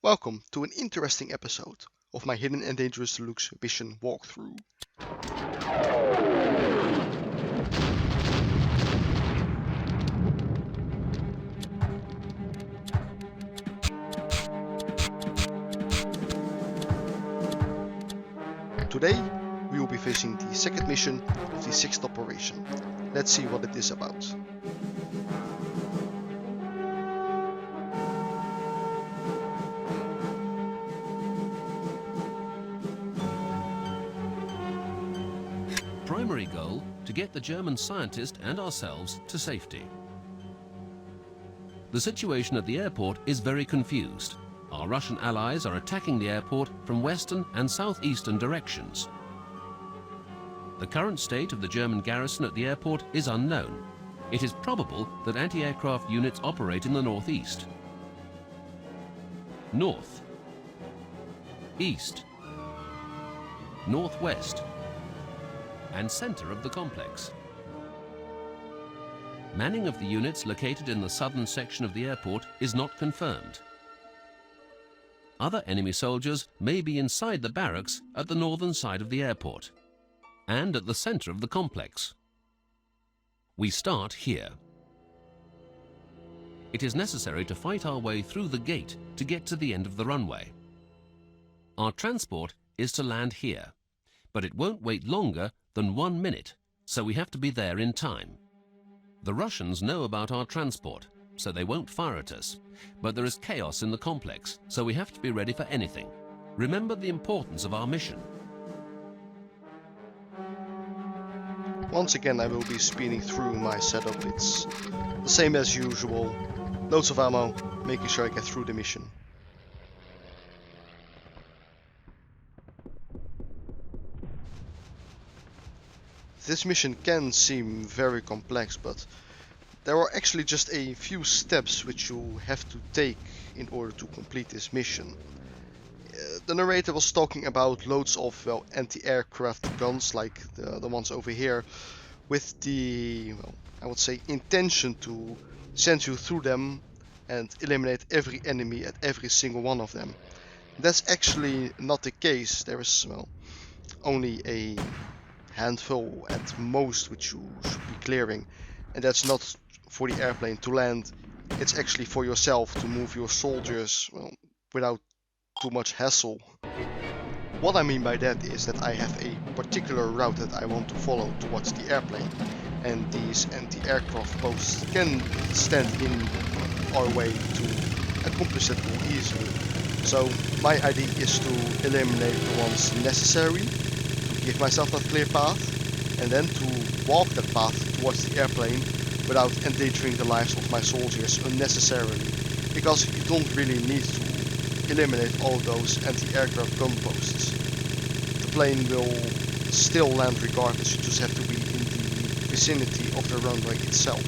Welcome to an interesting episode of my Hidden and Dangerous Deluxe mission walkthrough. Today we will be facing the second mission of the sixth operation. Let's see what it is about. Primary goal, to get the German scientist and ourselves to safety. The situation at the airport is very confused. Our Russian allies are attacking the airport from western and southeastern directions. The current state of the German garrison at the airport is unknown. It is probable that anti-aircraft units operate in the northeast, north, east, northwest, and center of the complex. Manning of the units located in the southern section of the airport is not confirmed. Other enemy soldiers may be inside the barracks at the northern side of the airport and at the center of the complex. We start here. It is necessary to fight our way through the gate to get to the end of the runway. Our transport is to land here, but it won't wait longer than 1 minute, so we have to be there in time. The Russians know about our transport, so they won't fire at us, but there is chaos in the complex, so we have to be ready for anything. Remember the importance of our mission. Once again I will be speeding through my setup. It's the same as usual. Loads of ammo, making sure I get through the mission. This mission can seem very complex, but there are actually just a few steps which you have to take in order to complete this mission. The narrator was talking about loads of anti-aircraft guns like the ones over here, with the, I would say, intention to send you through them and eliminate every enemy at every single one of them. That's actually not the case. There is only a handful at most which you should be clearing, and that's not for the airplane to land. It's actually for yourself to move your soldiers without too much hassle. What I mean by that is that I have a particular route that I want to follow towards the airplane, and these anti-aircraft posts can stand in our way to accomplish that goal easily. So my idea is to eliminate the ones necessary, give myself that clear path, and then to walk that path towards the airplane without endangering the lives of my soldiers unnecessarily, because you don't really need to eliminate all those anti-aircraft gun posts. The plane will still land regardless, you just have to be in the vicinity of the runway itself.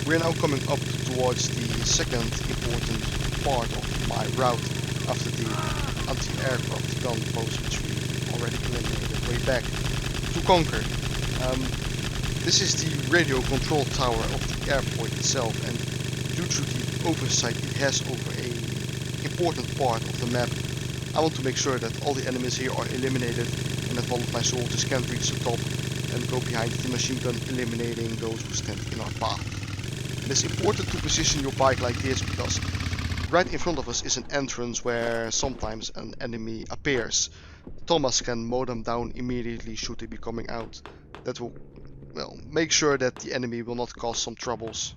We are now coming up towards the second important part of my route after the anti-aircraft gun post which we already eliminated way back to conquer. This is the radio control tower of the airport itself, and due to the oversight it has over an important part of the map, I want to make sure that all the enemies here are eliminated and that all of my soldiers can reach the top and go behind the machine gun, eliminating those who stand in our path. It is important to position your bike like this because right in front of us is an entrance where sometimes an enemy appears. Thomas can mow them down immediately should they be coming out. That will, make sure that the enemy will not cause some troubles.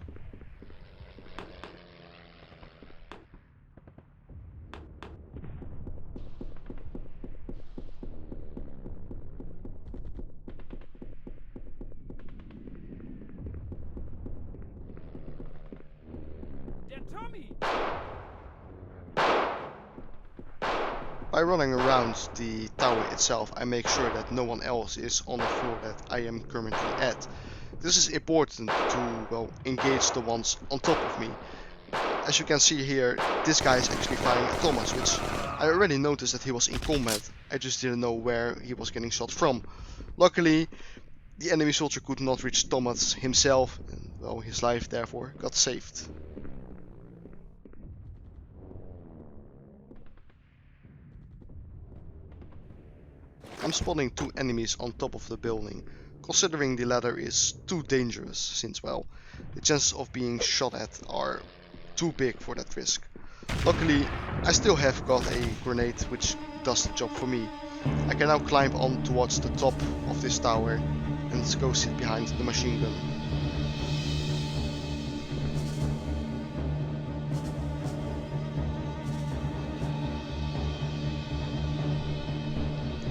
By running around the tower itself, I make sure that no one else is on the floor that I am currently at. This is important to, well, engage the ones on top of me. As you can see here, this guy is actually firing at Thomas, which I already noticed that he was in combat. I just didn't know where he was getting shot from. Luckily, the enemy soldier could not reach Thomas himself, and well, his life therefore got saved. I'm spotting two enemies on top of the building, considering the ladder is too dangerous since, well, the chances of being shot at are too big for that risk. Luckily, I still have got a grenade which does the job for me. I can now climb on towards the top of this tower and go sit behind the machine gun.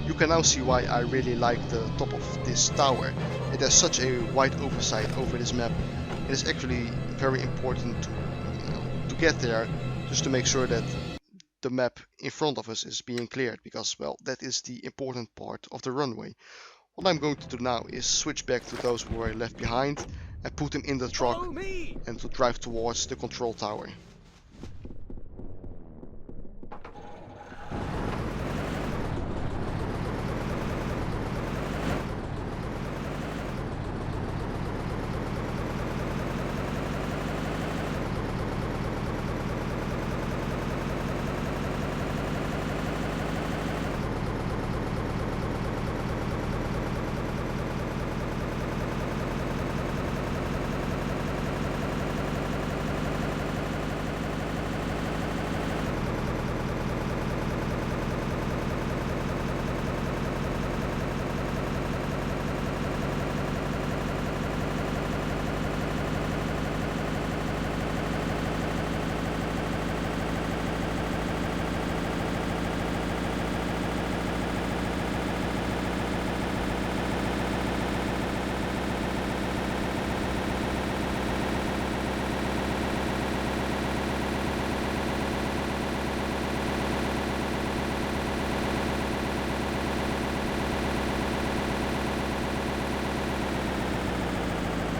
You can now see why I really like the top of this tower. It has such a wide oversight over this map. It is actually very important to get there, just to make sure that the map in front of us is being cleared, because, well, that is the important part of the runway. What I'm going to do now is switch back to those who are left behind and put them in the truck and to drive towards the control tower.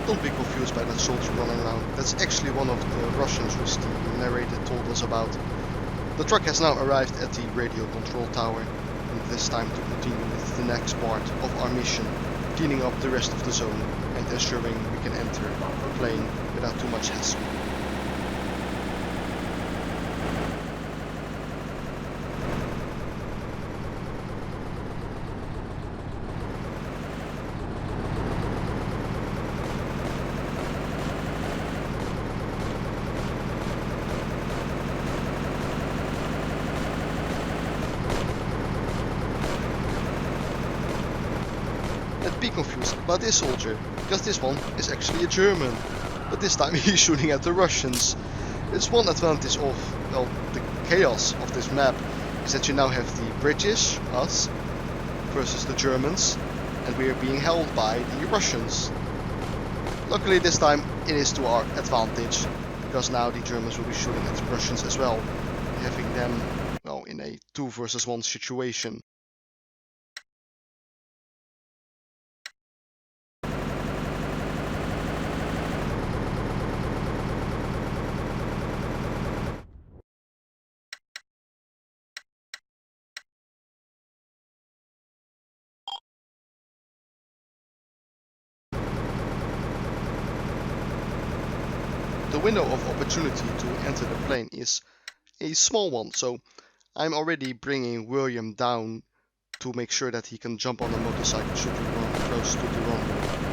Don't be confused by that soldier running around. That's actually one of the Russians which the narrator told us about. The truck has now arrived at the radio control tower, and it is time to continue with the next part of our mission, cleaning up the rest of the zone and ensuring we can enter the plane without too much hassle. Be confused about this soldier, because this one is actually a German, but this time he's shooting at the Russians. It's one advantage of, well, the chaos of this map is that you now have the British, us, versus the Germans, and we are being held by the Russians. Luckily this time it is to our advantage, because now the Germans will be shooting at the Russians as well, having them, well, in a 2 versus 1 situation. The window of opportunity to enter the plane is a small one, so I'm already bringing William down to make sure that he can jump on the motorcycle should we run close to the runway.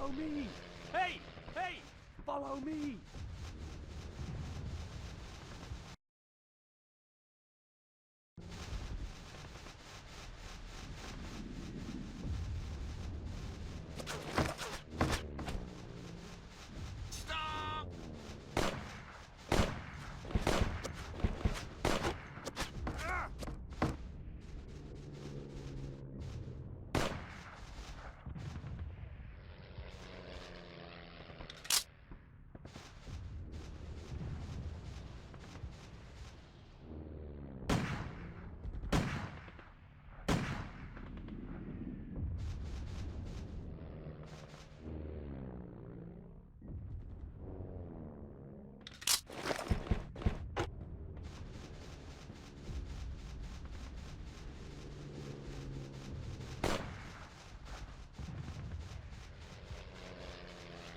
Follow me! Hey! Hey! Follow me! Stop!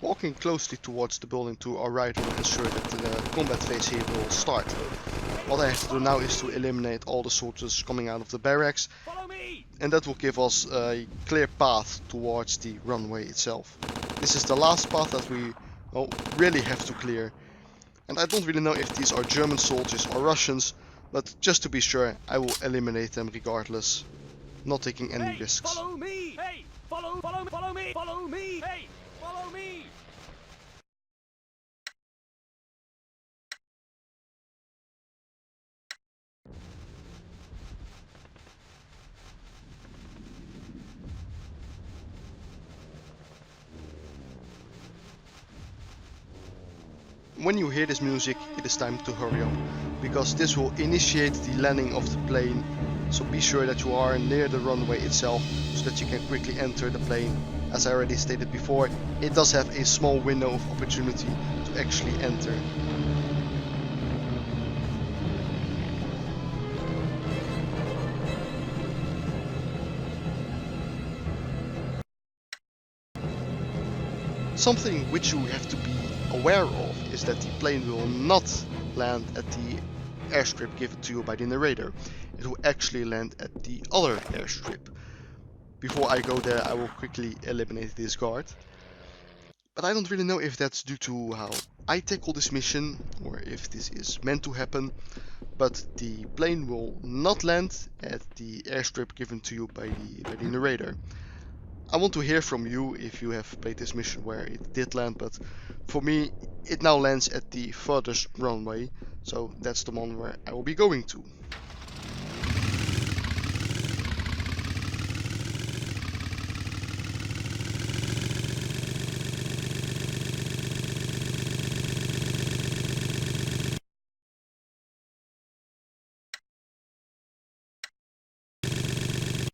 Walking closely towards the building to our right will ensure that the combat phase here will start. What I have to do now is to eliminate all the soldiers coming out of the barracks, Follow me! and that will give us a clear path towards the runway itself. This is the last path that we really have to clear, and I don't really know if these are German soldiers or Russians, but just to be sure I will eliminate them regardless, not taking any Hey! risks. Follow me! Hey! Follow me! Follow me! Hey! Follow me! When you hear this music, it is time to hurry up, because this will initiate the landing of the plane, so be sure that you are near the runway itself so that you can quickly enter the plane. As I already stated before, it does have a small window of opportunity to actually enter. Something which you have to be aware of is that the plane will not land at the airstrip given to you by the narrator. It will actually land at the other airstrip. Before I go there, I will quickly eliminate this guard. But I don't really know if that's due to how I tackle this mission or if this is meant to happen. But the plane will not land at the airstrip given to you by the narrator. I want to hear from you if you have played this mission where it did land, but for me it now lands at the furthest runway, so that's the one where I will be going to.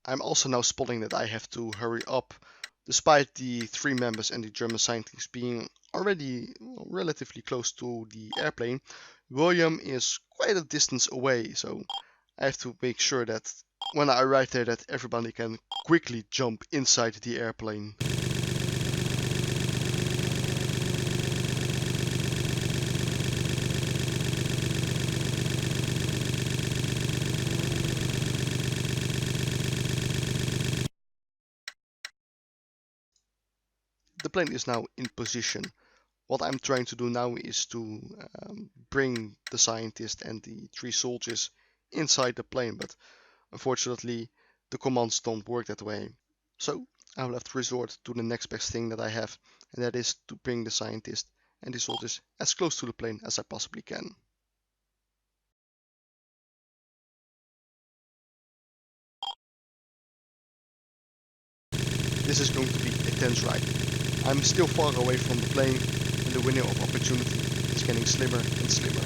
I'm also now spotting that I have to hurry up, despite the 3 members and the German scientists being already relatively close to the airplane. William is quite a distance away, so I have to make sure that when I arrive there that everybody can quickly jump inside the airplane. The plane is now in position. What I'm trying to do now is to bring the scientist and the 3 soldiers inside the plane, but unfortunately the commands don't work that way. So I will have to resort to the next best thing that I have, and that is to bring the scientist and the soldiers as close to the plane as I possibly can. This is going to be a tense ride. I'm still far away from the plane, and the window of opportunity is getting slimmer and slimmer.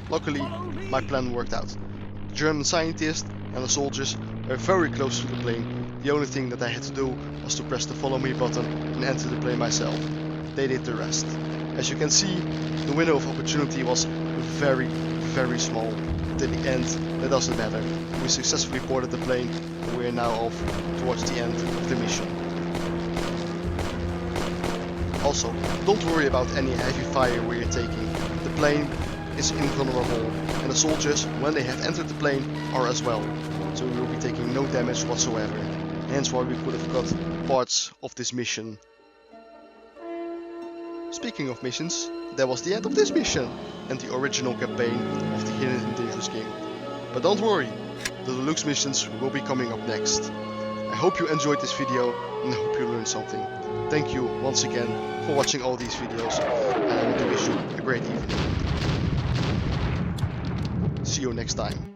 Luckily, my plan worked out. The German scientist and the soldiers were very close to the plane. The only thing that I had to do was to press the follow me button and enter the plane myself. They did the rest. As you can see, the window of opportunity was very, very small. Till the end, that doesn't matter. We successfully boarded the plane, and we are now off towards the end of the mission. Also, don't worry about any heavy fire we are taking. The plane is invulnerable, and the soldiers, when they have entered the plane, are as well. So we will be taking no damage whatsoever. Hence why we could have got parts of this mission. Speaking of missions, that was the end of this mission and the original campaign of the Hidden and Dangerous game. But don't worry, the deluxe missions will be coming up next. I hope you enjoyed this video and I hope you learned something. Thank you once again for watching all these videos, and I want to wish you a great evening. See you next time.